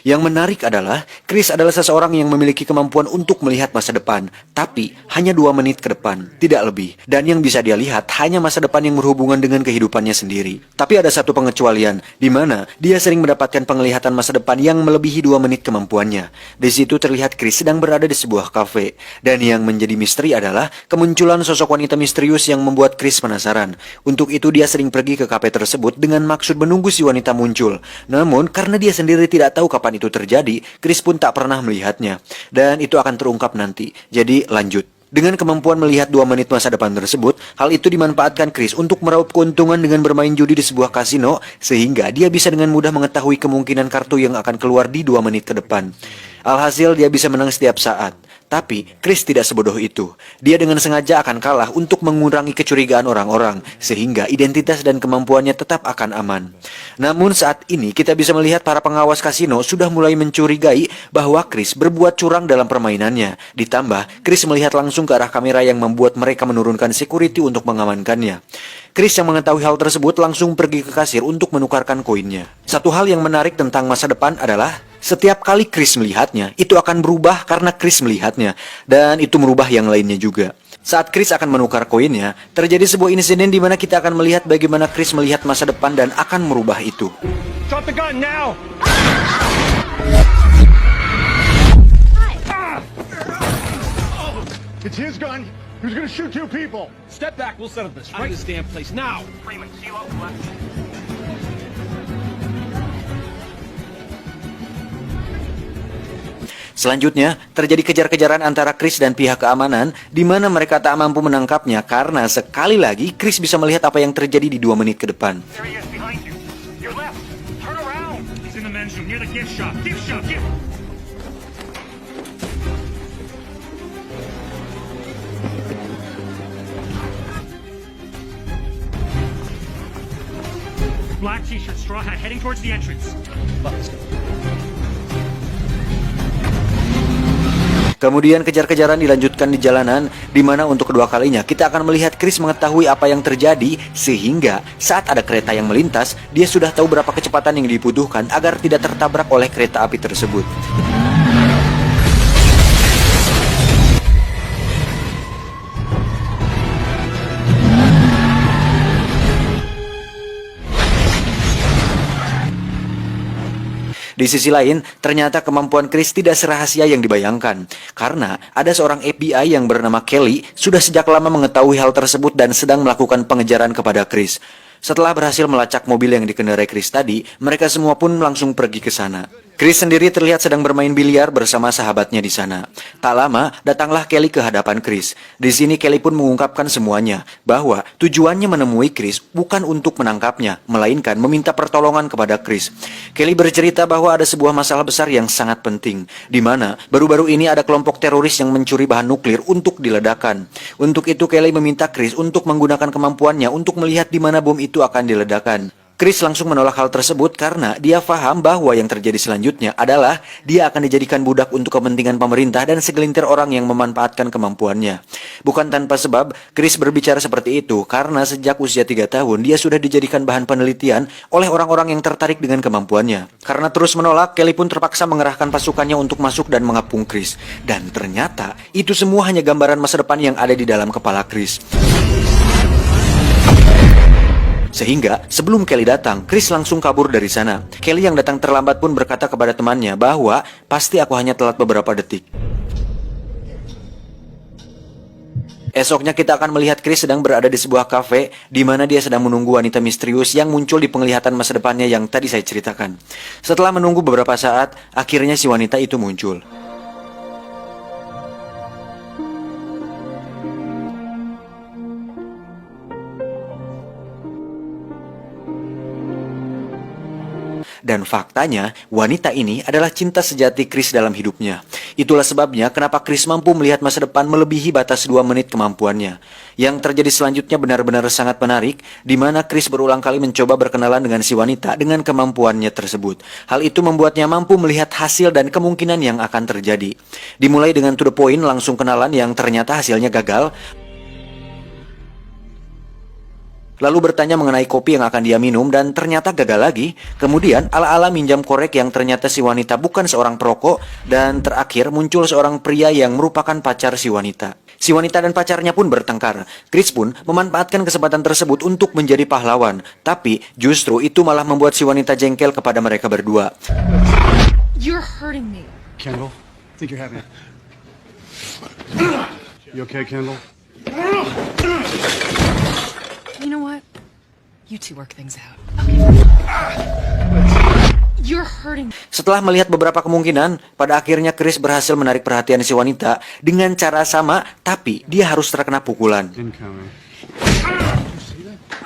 Yang menarik adalah, Chris adalah seseorang yang memiliki kemampuan untuk melihat masa depan, tapi hanya 2 menit ke depan, tidak lebih. Dan yang bisa dia lihat hanya masa depan yang berhubungan dengan kehidupannya sendiri. Tapi ada satu pengecualian, di mana dia sering mendapatkan penglihatan masa depan yang melebihi 2 menit kemampuannya. Di situ terlihat Chris sedang berada di sebuah kafe. Dan yang menjadi misteri adalah kemunculan sosok wanita misterius yang membuat Chris penasaran. Untuk itu dia sering pergi ke kafe tersebut dengan maksud menunggu si wanita muncul. Namun karena dia sendiri tidak tahu kapan itu terjadi, Chris pun tak pernah melihatnya. Dan itu akan terungkap nanti. Jadi lanjut. Dengan kemampuan melihat 2 menit masa depan tersebut, hal itu dimanfaatkan Chris untuk meraup keuntungan dengan bermain judi di sebuah kasino, sehingga dia bisa dengan mudah mengetahui kemungkinan kartu yang akan keluar di 2 menit ke depan. Alhasil dia bisa menang setiap saat. Tapi Chris tidak sebodoh itu. Dia dengan sengaja akan kalah untuk mengurangi kecurigaan orang-orang, sehingga identitas dan kemampuannya tetap akan aman. Namun saat ini kita bisa melihat para pengawas kasino sudah mulai mencurigai bahwa Chris berbuat curang dalam permainannya. Ditambah, Chris melihat langsung ke arah kamera yang membuat mereka menurunkan security untuk mengamankannya. Chris yang mengetahui hal tersebut langsung pergi ke kasir untuk menukarkan koinnya. Satu hal yang menarik tentang masa depan adalah setiap kali Chris melihatnya, itu akan berubah karena Chris melihatnya. Dan itu merubah yang lainnya juga. Saat Chris akan menukar koinnya, terjadi sebuah insiden di mana kita akan melihat bagaimana Chris melihat masa depan dan akan merubah itu. Drop the gun now! It's his gun. He was gonna shoot 2 people. Step back, we'll settle this. Right in this damn place, now! Freeman, kilo left. Selanjutnya, terjadi kejar-kejaran antara Chris dan pihak keamanan, di mana mereka tak mampu menangkapnya karena sekali lagi Chris bisa melihat apa yang terjadi di 2 menit ke depan. There he is, behind you. Your left. Turn around. He's in the men's room near the gift shop. Gift shop, gift. Black t-shirt, straw hat, heading towards the entrance. Kemudian kejar-kejaran dilanjutkan di jalanan, di mana untuk kedua kalinya kita akan melihat Chris mengetahui apa yang terjadi, sehingga saat ada kereta yang melintas, dia sudah tahu berapa kecepatan yang dibutuhkan agar tidak tertabrak oleh kereta api tersebut. Di sisi lain, ternyata kemampuan Chris tidak serahasia yang dibayangkan. Karena ada seorang FBI yang bernama Kelly sudah sejak lama mengetahui hal tersebut dan sedang melakukan pengejaran kepada Chris. Setelah berhasil melacak mobil yang dikendarai Chris tadi, mereka semua pun langsung pergi ke sana. Chris sendiri terlihat sedang bermain biliar bersama sahabatnya di sana. Tak lama, datanglah Kelly ke hadapan Chris. Di sini Kelly pun mengungkapkan semuanya, bahwa tujuannya menemui Chris bukan untuk menangkapnya, melainkan meminta pertolongan kepada Chris. Kelly bercerita bahwa ada sebuah masalah besar yang sangat penting, di mana baru-baru ini ada kelompok teroris yang mencuri bahan nuklir untuk diledakkan. Untuk itu Kelly meminta Chris untuk menggunakan kemampuannya untuk melihat di mana bom itu akan diledakkan. Chris langsung menolak hal tersebut karena dia paham bahwa yang terjadi selanjutnya adalah dia akan dijadikan budak untuk kepentingan pemerintah dan segelintir orang yang memanfaatkan kemampuannya. Bukan tanpa sebab, Chris berbicara seperti itu karena sejak usia 3 tahun dia sudah dijadikan bahan penelitian oleh orang-orang yang tertarik dengan kemampuannya. Karena terus menolak, Kelly pun terpaksa mengerahkan pasukannya untuk masuk dan mengepung Chris. Dan ternyata itu semua hanya gambaran masa depan yang ada di dalam kepala Chris. Sehingga sebelum Kelly datang, Chris langsung kabur dari sana. Kelly yang datang terlambat pun berkata kepada temannya bahwa pasti aku hanya telat beberapa detik. Esoknya kita akan melihat Chris sedang berada di sebuah kafe di mana dia sedang menunggu wanita misterius yang muncul di penglihatan masa depannya yang tadi saya ceritakan. Setelah menunggu beberapa saat, akhirnya si wanita itu muncul. Dan faktanya, wanita ini adalah cinta sejati Chris dalam hidupnya. Itulah sebabnya kenapa Chris mampu melihat masa depan melebihi batas 2 menit kemampuannya. Yang terjadi selanjutnya benar-benar sangat menarik, di mana Chris berulang kali mencoba berkenalan dengan si wanita dengan kemampuannya tersebut. Hal itu membuatnya mampu melihat hasil dan kemungkinan yang akan terjadi. Dimulai dengan to the point, langsung kenalan yang ternyata hasilnya gagal. lalu bertanya mengenai kopi yang akan dia minum dan ternyata gagal lagi. Kemudian ala-ala minjam korek yang ternyata si wanita bukan seorang perokok, dan terakhir muncul seorang pria yang merupakan pacar si wanita. Si wanita dan pacarnya pun bertengkar. Chris pun memanfaatkan kesempatan tersebut untuk menjadi pahlawan, tapi justru itu malah membuat si wanita jengkel kepada mereka berdua. You're hurting me. Kendall, I think you're having it. You okay, Kendall? You know what? You two work things out. You're hurting me. Setelah melihat beberapa kemungkinan, pada akhirnya Chris berhasil menarik perhatian si wanita dengan cara sama, tapi dia harus terkena pukulan. Incoming.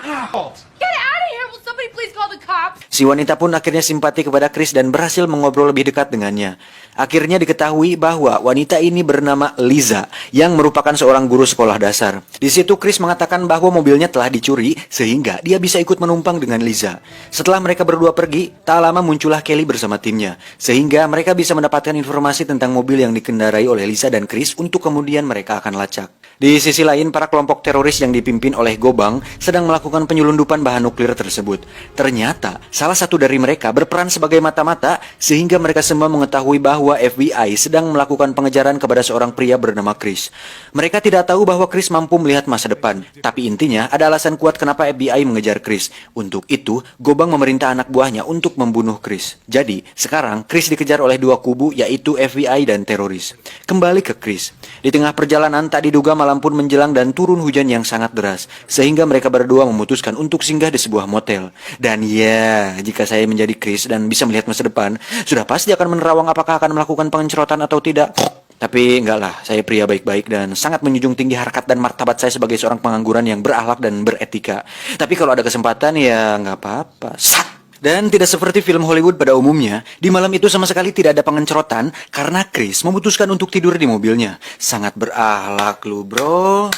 Get out of here! Will somebody please call the cops? Si wanita pun akhirnya simpati kepada Chris dan berhasil mengobrol lebih dekat dengannya. Akhirnya diketahui bahwa wanita ini bernama Liza, yang merupakan seorang guru sekolah dasar. Di situ Chris mengatakan bahwa mobilnya telah dicuri, sehingga dia bisa ikut menumpang dengan Liza. Setelah mereka berdua pergi, tak lama muncullah Kelly bersama timnya, sehingga mereka bisa mendapatkan informasi tentang mobil yang dikendarai oleh Liza dan Chris untuk kemudian mereka akan lacak. Di sisi lain, para kelompok teroris yang dipimpin oleh Gobang sedang melakukan penyelundupan bahan nuklir tersebut. Ternyata, salah satu dari mereka berperan sebagai mata-mata, sehingga mereka semua mengetahui bahwa FBI sedang melakukan pengejaran kepada seorang pria bernama Chris. Mereka tidak tahu bahwa Chris mampu melihat masa depan, tapi intinya ada alasan kuat kenapa FBI mengejar Chris. Untuk itu, Gobang memerintah anak buahnya untuk membunuh Chris. Jadi, sekarang Chris dikejar oleh dua kubu, yaitu FBI dan teroris. Kembali ke Chris. Di tengah perjalanan, tak diduga malam pun menjelang dan turun hujan yang sangat deras, sehingga mereka berdua memutuskan untuk singgah di sebuah motel. Dan ya, jika saya menjadi Chris dan bisa melihat masa depan, sudah pasti akan menerawang apakah akan melakukan pengerotan atau tidak. Tapi enggak lah, saya pria baik-baik dan sangat menjunjung tinggi harkat dan martabat saya sebagai seorang pengangguran yang berakhlak dan beretika. Tapi kalau ada kesempatan ya nggak apa-apa. Dan tidak seperti film Hollywood pada umumnya, di malam itu sama sekali tidak ada pengerotan karena Chris memutuskan untuk tidur di mobilnya. Sangat berakhlak lu, bro.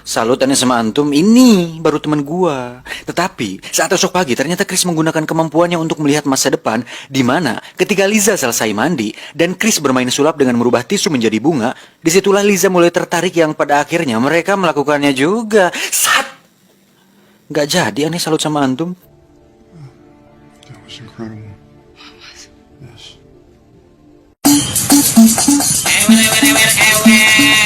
Salut aneh sama antum, ini baru teman gua. Tetapi saat esok pagi ternyata Chris menggunakan kemampuannya untuk melihat masa depan, di mana ketika Liza selesai mandi dan Chris bermain sulap dengan merubah tisu menjadi bunga, disitulah Liza mulai tertarik yang pada akhirnya mereka melakukannya juga. Nggak jadi aneh salut sama antum. That was incredible. Yes.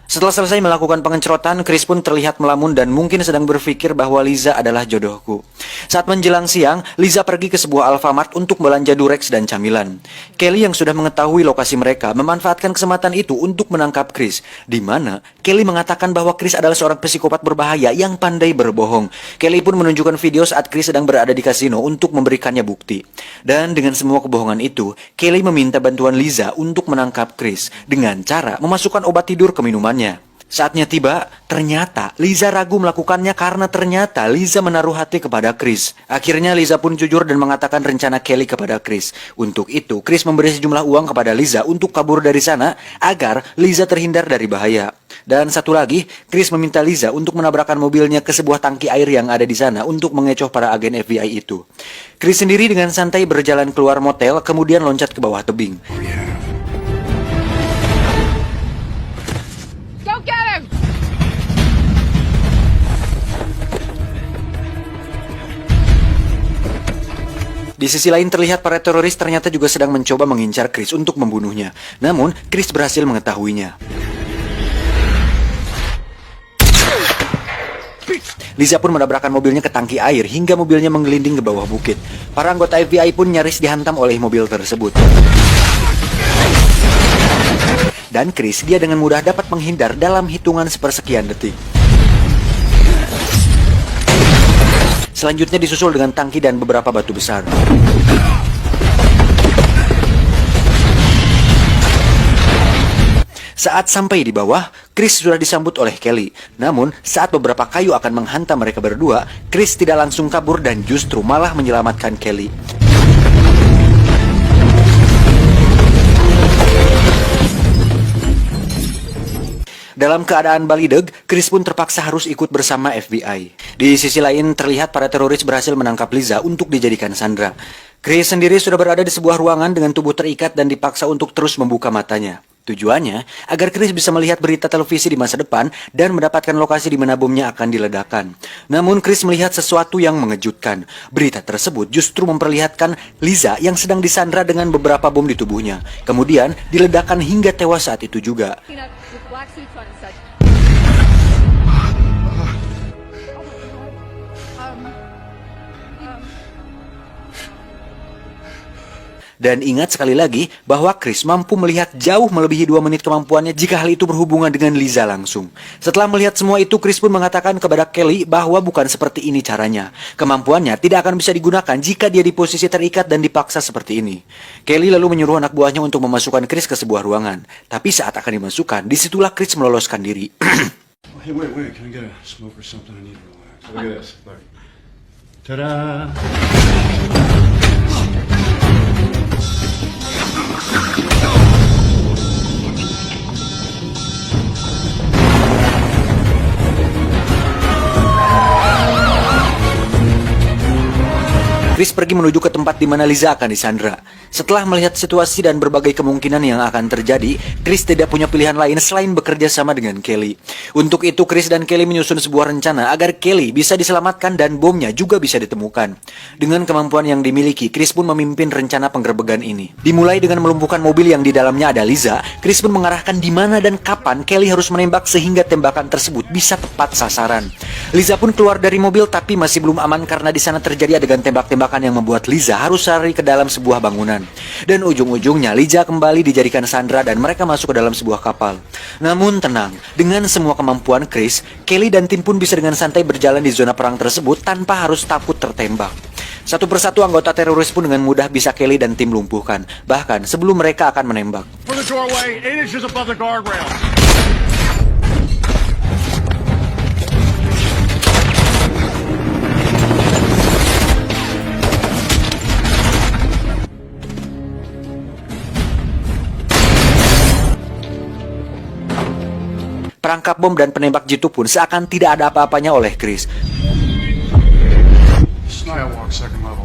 Setelah selesai melakukan pengerotan, Chris pun terlihat melamun dan mungkin sedang berpikir bahwa Liza adalah jodohku. Saat menjelang siang, Liza pergi ke sebuah Alfamart untuk belanja Durex dan camilan. Kelly yang sudah mengetahui lokasi mereka memanfaatkan kesempatan itu untuk menangkap Chris, di mana Kelly mengatakan bahwa Chris adalah seorang psikopat berbahaya yang pandai berbohong. Kelly pun menunjukkan video saat Chris sedang berada di kasino untuk memberikannya bukti. Dan dengan semua kebohongan itu, Kelly meminta bantuan Liza untuk menangkap Chris dengan cara memasukkan obat tidur ke minumannya. Saatnya tiba, ternyata Liza ragu melakukannya karena ternyata Liza menaruh hati kepada Chris. Akhirnya Liza pun jujur dan mengatakan rencana Kelly kepada Chris. Untuk itu, Chris memberi sejumlah uang kepada Liza untuk kabur dari sana agar Liza terhindar dari bahaya. Dan satu lagi, Chris meminta Liza untuk menabrakkan mobilnya ke sebuah tangki air yang ada di sana untuk mengecoh para agen FBI itu. Chris sendiri dengan santai berjalan keluar motel, kemudian loncat ke bawah tebing. Di sisi lain terlihat para teroris ternyata juga sedang mencoba mengincar Chris untuk membunuhnya. Namun, Chris berhasil mengetahuinya. Liza pun menabrakkan mobilnya ke tangki air hingga mobilnya menggelinding ke bawah bukit. Para anggota FBI pun nyaris dihantam oleh mobil tersebut. Dan Chris, dia dengan mudah dapat menghindar dalam hitungan sepersekian detik. Selanjutnya disusul dengan tangki dan beberapa batu besar. Saat sampai di bawah, Chris sudah disambut oleh Kelly. Namun, saat beberapa kayu akan menghantam mereka berdua, Chris tidak langsung kabur dan justru malah menyelamatkan Kelly. Dalam keadaan balideg, Chris pun terpaksa harus ikut bersama FBI. Di sisi lain, terlihat para teroris berhasil menangkap Liza untuk dijadikan sandera. Chris sendiri sudah berada di sebuah ruangan dengan tubuh terikat dan dipaksa untuk terus membuka matanya. Tujuannya agar Chris bisa melihat berita televisi di masa depan dan mendapatkan lokasi di mana bomnya akan diledakkan. Namun Chris melihat sesuatu yang mengejutkan. Berita tersebut justru memperlihatkan Liza yang sedang disandra dengan beberapa bom di tubuhnya. Kemudian diledakkan hingga tewas saat itu juga. with black suits on and such. Dan ingat sekali lagi bahwa Chris mampu melihat jauh melebihi 2 menit kemampuannya jika hal itu berhubungan dengan Liza langsung. Setelah melihat semua itu, Chris pun mengatakan kepada Kelly bahwa bukan seperti ini caranya. Kemampuannya tidak akan bisa digunakan jika dia di posisi terikat dan dipaksa seperti ini. Kelly lalu menyuruh anak buahnya untuk memasukkan Chris ke sebuah ruangan. Tapi saat akan dimasukkan, disitulah Chris meloloskan diri. Hey, wait. Can I get a smoke or something? I need to relax. Look at this. Look. Ta-da! Chris pergi menuju ke tempat di mana Liza akan disandra. Setelah melihat situasi dan berbagai kemungkinan yang akan terjadi, Chris tidak punya pilihan lain selain bekerja sama dengan Kelly. Untuk itu, Chris dan Kelly menyusun sebuah rencana agar Kelly bisa diselamatkan dan bomnya juga bisa ditemukan. Dengan kemampuan yang dimiliki, Chris pun memimpin rencana penggerebekan ini. Dimulai dengan melumpuhkan mobil yang di dalamnya ada Liza, Chris pun mengarahkan di mana dan kapan Kelly harus menembak sehingga tembakan tersebut bisa tepat sasaran. Liza pun keluar dari mobil tapi masih belum aman karena di sana terjadi adegan tembak-tembakan yang membuat Liza harus lari ke dalam sebuah bangunan. Dan ujung-ujungnya Liza kembali dijadikan sandera dan mereka masuk ke dalam sebuah kapal. Namun tenang, dengan semua kemampuan Chris, Kelly dan tim pun bisa dengan santai berjalan di zona perang tersebut tanpa harus takut tertembak. Satu persatu anggota teroris pun dengan mudah bisa Kelly dan tim lumpuhkan, bahkan sebelum mereka akan menembak. For the doorway, 8 inches above the guardrail. Perangkap bom dan penembak jitu pun seakan tidak ada apa-apanya oleh Chris. Skywalk, second level.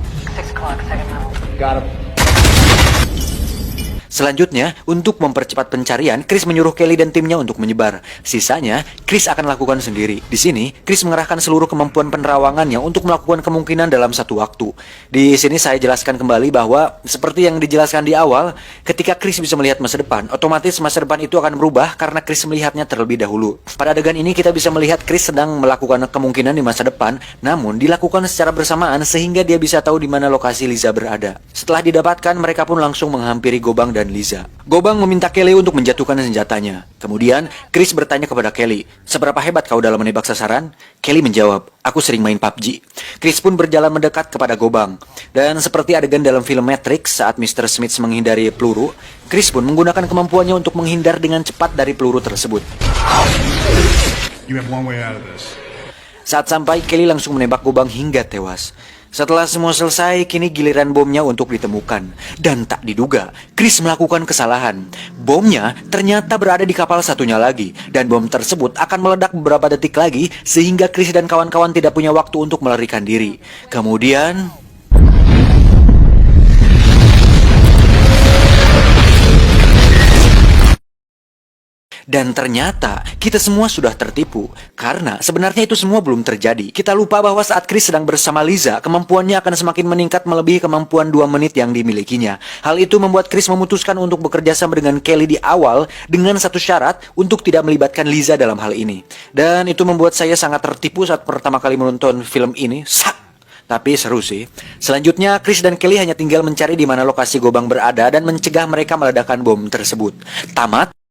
Got him. Selanjutnya, untuk mempercepat pencarian, Chris menyuruh Kelly dan timnya untuk menyebar. Sisanya, Chris akan lakukan sendiri. Di sini, Chris mengerahkan seluruh kemampuan penerawangannya untuk melakukan kemungkinan dalam satu waktu. Di sini saya jelaskan kembali bahwa seperti yang dijelaskan di awal, ketika Chris bisa melihat masa depan, otomatis masa depan itu akan berubah karena Chris melihatnya terlebih dahulu. Pada adegan ini kita bisa melihat Chris sedang melakukan kemungkinan di masa depan, namun dilakukan secara bersamaan sehingga dia bisa tahu di mana lokasi Liza berada. Setelah didapatkan, mereka pun langsung menghampiri Gobang dan Liza. Gobang meminta Kelly untuk menjatuhkan senjatanya. Kemudian, Chris bertanya kepada Kelly, "Seberapa hebat kau dalam menembak sasaran?" Kelly menjawab, "Aku sering main PUBG." Chris pun berjalan mendekat kepada Gobang. Dan seperti adegan dalam film Matrix saat Mr. Smith menghindari peluru, Chris pun menggunakan kemampuannya untuk menghindar dengan cepat dari peluru tersebut. You have one way out of this. Saat sampai, Kelly langsung menembak Gobang hingga tewas. Setelah semua selesai, kini giliran bomnya untuk ditemukan. Dan tak diduga, Chris melakukan kesalahan. Bomnya ternyata berada di kapal satunya lagi. Dan bom tersebut akan meledak beberapa detik lagi, sehingga Chris dan kawan-kawan tidak punya waktu untuk melarikan diri. Kemudian... Dan ternyata kita semua sudah tertipu. Karena sebenarnya itu semua belum terjadi. Kita lupa bahwa saat Chris sedang bersama Liza, kemampuannya akan semakin meningkat melebihi kemampuan 2 menit yang dimilikinya. Hal itu membuat Chris memutuskan untuk bekerja sama dengan Kelly di awal dengan satu syarat untuk tidak melibatkan Liza dalam hal ini. Dan itu membuat saya sangat tertipu saat pertama kali menonton film ini. Tapi seru sih. Selanjutnya, Chris dan Kelly hanya tinggal mencari di mana lokasi Gobang berada dan mencegah mereka meledakkan bom tersebut. Tamat.